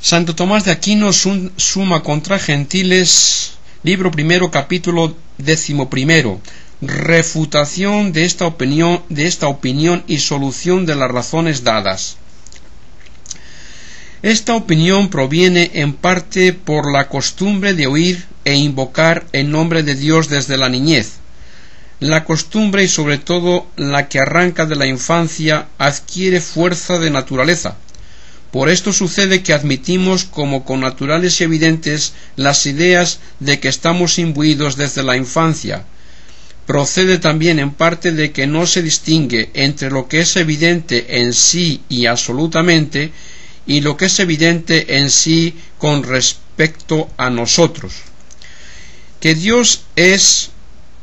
Santo Tomás de Aquino, Summa contra Gentiles, libro primero, capítulo 11, refutación de esta opinión y solución de las razones dadas. Esta opinión proviene en parte por la costumbre de oír e invocar el nombre de Dios desde la niñez. La costumbre, y sobre todo la que arranca de la infancia, adquiere fuerza de naturaleza. Por esto sucede que admitimos como connaturales y evidentes las ideas de que estamos imbuidos desde la infancia. Procede también en parte de que no se distingue entre lo que es evidente en sí y absolutamente y lo que es evidente en sí con respecto a nosotros. Que Dios es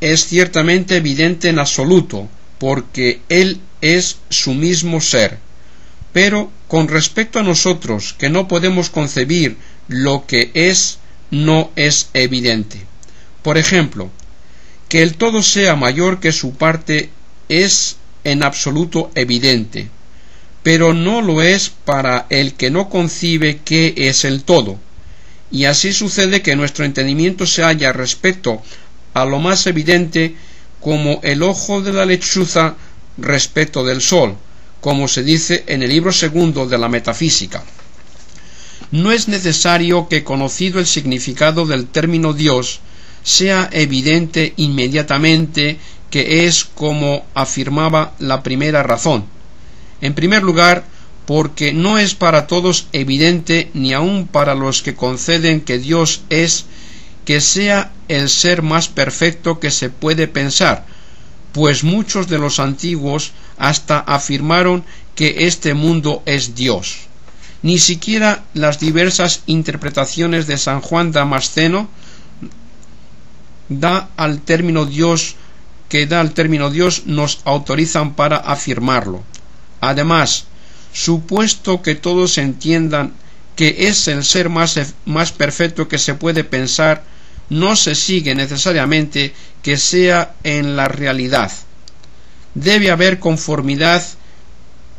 ciertamente evidente en absoluto, porque Él es su mismo ser. Pero con respecto a nosotros, que no podemos concebir lo que es, no es evidente. Por ejemplo, que el todo sea mayor que su parte es en absoluto evidente, pero no lo es para el que no concibe qué es el todo. Y así sucede que nuestro entendimiento se halla respecto a lo más evidente como el ojo de la lechuza respecto del sol, como se dice en el libro segundo de la Metafísica. No es necesario que, conocido el significado del término Dios, sea evidente inmediatamente que es como afirmaba la primera razón. En primer lugar, porque no es para todos evidente, ni aun para los que conceden que Dios es, que sea el ser más perfecto que se puede pensar, pues muchos de los antiguos hasta afirmaron que este mundo es Dios. Ni siquiera las diversas interpretaciones de San Juan Damasceno que da al término Dios nos autorizan para afirmarlo. Además, supuesto que todos entiendan que es el ser más perfecto que se puede pensar, no se sigue necesariamente que sea en la realidad. Debe haber conformidad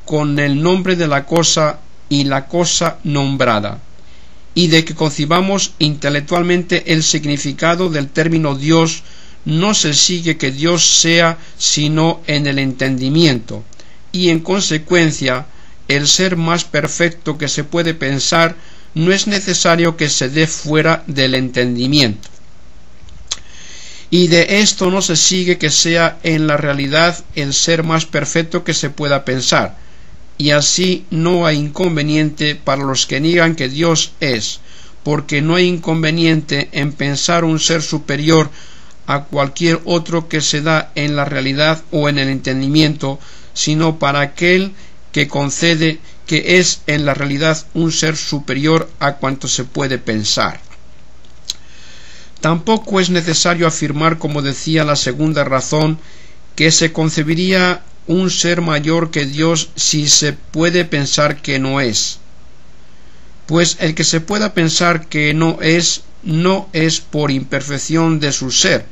con el nombre de la cosa y la cosa nombrada, y de que concibamos intelectualmente el significado del término Dios, no se sigue que Dios sea sino en el entendimiento, y en consecuencia el ser más perfecto que se puede pensar no es necesario que se dé fuera del entendimiento. Y de esto no se sigue que sea en la realidad el ser más perfecto que se pueda pensar, y así no hay inconveniente para los que niegan que Dios es, porque no hay inconveniente en pensar un ser superior a cualquier otro que se da en la realidad o en el entendimiento, sino para aquel que concede que es en la realidad un ser superior a cuanto se puede pensar. Tampoco es necesario afirmar, como decía la segunda razón, que se concebiría un ser mayor que Dios si se puede pensar que no es. Pues el que se pueda pensar que no es por imperfección de su ser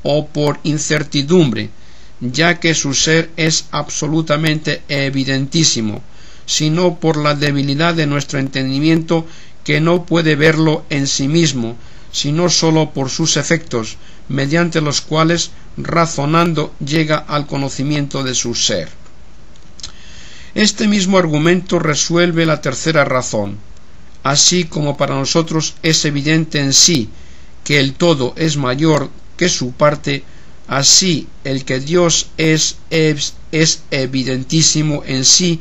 o por incertidumbre, ya que su ser es absolutamente evidentísimo, sino por la debilidad de nuestro entendimiento, que no puede verlo en sí mismo, sino sólo por sus efectos, mediante los cuales, razonando, llega al conocimiento de su ser. Este mismo argumento resuelve la tercera razón. Así como para nosotros es evidente en sí que el todo es mayor que su parte, así el que Dios es evidentísimo en sí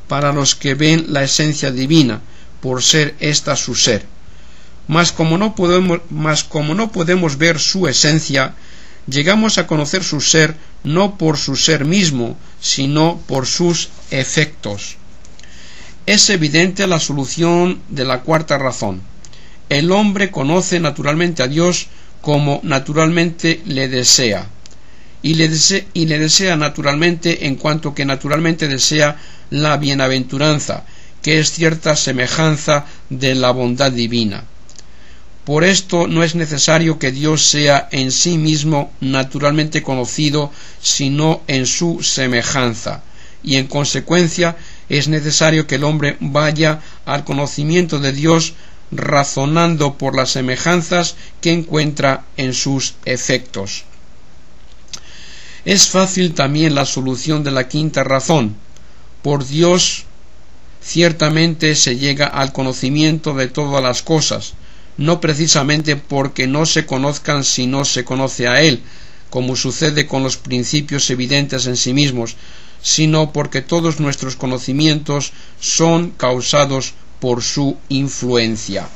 para los que ven la esencia divina, por ser ésta su ser. Mas como no podemos ver su esencia, llegamos a conocer su ser no por su ser mismo, sino por sus efectos. Es evidente la solución de la cuarta razón. El hombre conoce naturalmente a Dios como naturalmente le desea, y le desea naturalmente en cuanto que naturalmente desea la bienaventuranza, que es cierta semejanza de la bondad divina. Por esto no es necesario que Dios sea en sí mismo naturalmente conocido, sino en su semejanza, y en consecuencia es necesario que el hombre vaya al conocimiento de Dios razonando por las semejanzas que encuentra en sus efectos. Es fácil también la solución de la quinta razón. Por Dios ciertamente se llega al conocimiento de todas las cosas, no precisamente porque no se conozcan si no se conoce a Él, como sucede con los principios evidentes en sí mismos, sino porque todos nuestros conocimientos son causados por su influencia.